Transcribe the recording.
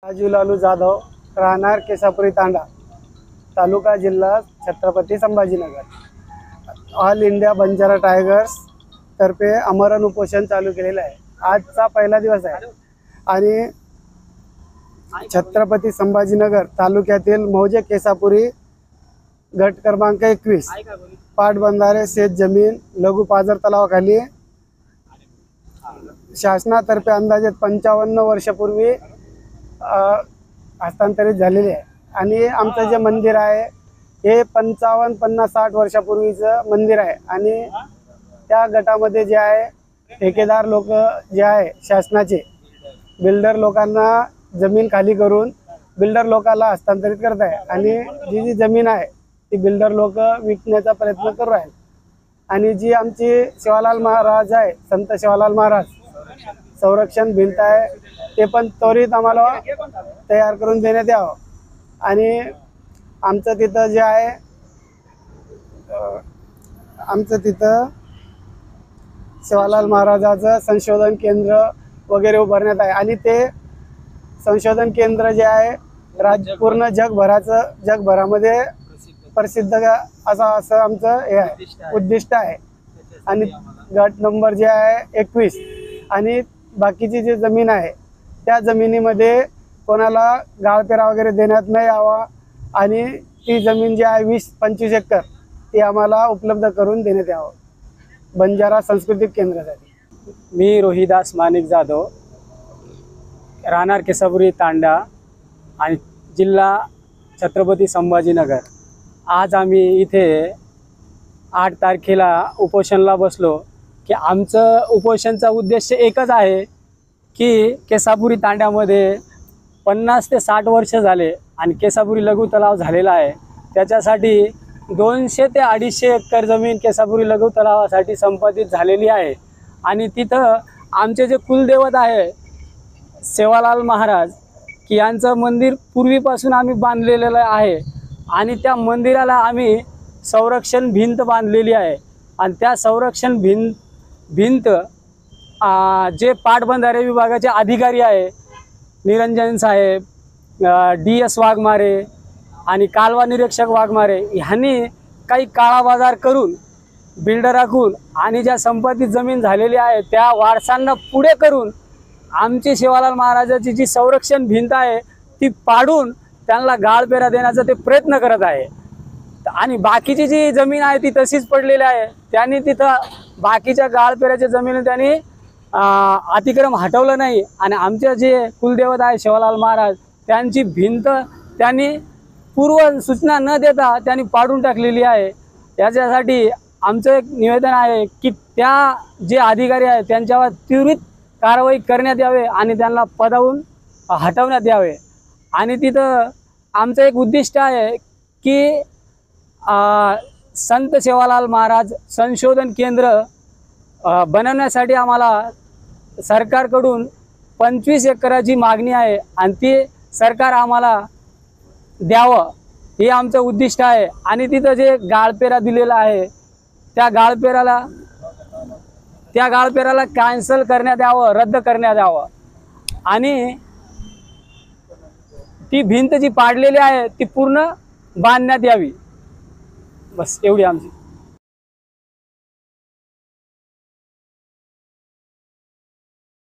राजू लालू जाधव, राहणार केसापुरी तांडा, तालुका जिल्हा Chhatrapati Sambhajinagar. All India Banjara tigers तर्फे आमरण उपोषण चालू केलेलं आहे. आजचा पहिला दिवस आहे आणि छत्रपती संभाजीनगर तालुक्यातील मौजे केसापुरी गट क्रमांक 21 पाटबंधारे शेत जमीन लघु पाझर तलावाखाली शासनातर्फे अंदाजे 55 वर्षापूर्वी हस्तांतरित झालेले आहे. आणि आमचं जे मंदिर आहे हे 55, 50, 60 वर्षापूर्वीचं मंदिर आहे. आणि त्या गटामध्ये जे आहे ठेकेदार लोक जे आहे शासनाचे बिल्डर लोकांना जमीन खाली करून बिल्डर लोकांना हस्तांतरित करत आहे. आणि जी जमीन आहे ती बिल्डर लोक विकण्याचा प्रयत्न करू आहेत. आणि जी आमची सेवालाल महाराज आहे, संत सेवालाल महाराज संरक्षण भिंत आहे ते पण त्वरित आम्हाला तयार करून देण्यात यावं. आणि आमचं तिथं जे आहे आमचं तिथं सेवालाल महाराजाचं संशोधन केंद्र वगैरे उभारण्यात आहे. आणि ते संशोधन केंद्र जे आहे पूर्ण जगभरामध्ये प्रसिद्ध असं आमचं हे आहे उद्दिष्ट आहे. आणि गट नंबर जे आहे 21 आणि बाकीची जी जमीन आहे त्या जमिनीमध्ये कोणाला गाळपेरा वगैरे देण्यात नाही यावा. आणि ती जमीन जी आहे 20-25 एकर ती आम्हाला उपलब्ध करून देण्यात यावं बंजारा सांस्कृतिक केंद्रासाठी. मी रोहिदास माणिक जाधव, राहणार केसापुरी तांडा आणि जिल्हा छत्रपती संभाजीनगर. आज आम्ही इथे 8 तारखेला उपोषणला बसलो की आमचं उपोषणचा उद्देश एकच आहे की केसापुरी तांड्यामध्ये 50 ते 60 वर्ष झाले आणि केसापुरी लघु तलाव झालेला आहे. त्याच्यासाठी 200 ते 250 एकर जमीन केसापुरी लघु तलावासाठी संपादित झालेली आहे. आणि तिथं आमचे जे कुलदैवत आहे सेवालाल महाराज की यांचं मंदिर पूर्वीपासून आम्ही बांधलेलं आहे. आणि त्या मंदिराला आम्ही संरक्षण भिंत बांधलेली आहे. आणि त्या संरक्षण भिंत जे पाटबंधारे विभागाचे अधिकारी आहे निरंजन साहेब, DS वाघमारे आणि कालवा निरीक्षक वाघमारे ह्यांनी काही काळाबाजार करून बिल्डराकडून आणि ज्या संपादित जमीन झालेली आहे त्या वारसांना पुढे करून आमची सेवालाल महाराजाची जी संरक्षण भिंत आहे ती पाडून त्यांना गाळपेरा देण्याचा ते प्रयत्न करत आहे. आणि बाकीची जी जमीन आहे ती तशीच पडलेली आहे. त्यांनी तिथं बाकीच्या गाळपेऱ्याच्या जमिनी त्यांनी अतिक्रम हटवलं नाही. आणि आमचे जे कुलदेवत आहे सेवालाल महाराज त्यांची भिंत त्यांनी पूर्व सूचना न देता त्यांनी पाडून टाकलेली आहे. याच्यासाठी आमचं एक निवेदन आहे की त्या जे अधिकारी आहेत त्यांच्यावर त्वरित कारवाई करण्यात यावे आणि त्यांना पदावरून हटवण्यात यावे. आणि तिथं आमचं एक उद्दिष्ट आहे की संत सेवालाल महाराज संशोधन केंद्र बनवण्यासाठी आम्हाला सरकारकडून 25 एकराची मागणी आहे आणि ती सरकार आम्हाला द्यावं हे आमचं उद्दिष्ट आहे. आणि तिथं जे गाळपेरा दिलेला आहे त्या गाळपेराला कॅन्सल करण्यात यावं, रद्द करण्यात यावं. आणि ती भिंत जी पाडलेली आहे ती पूर्ण बांधण्यात यावी. बस एवढी आमची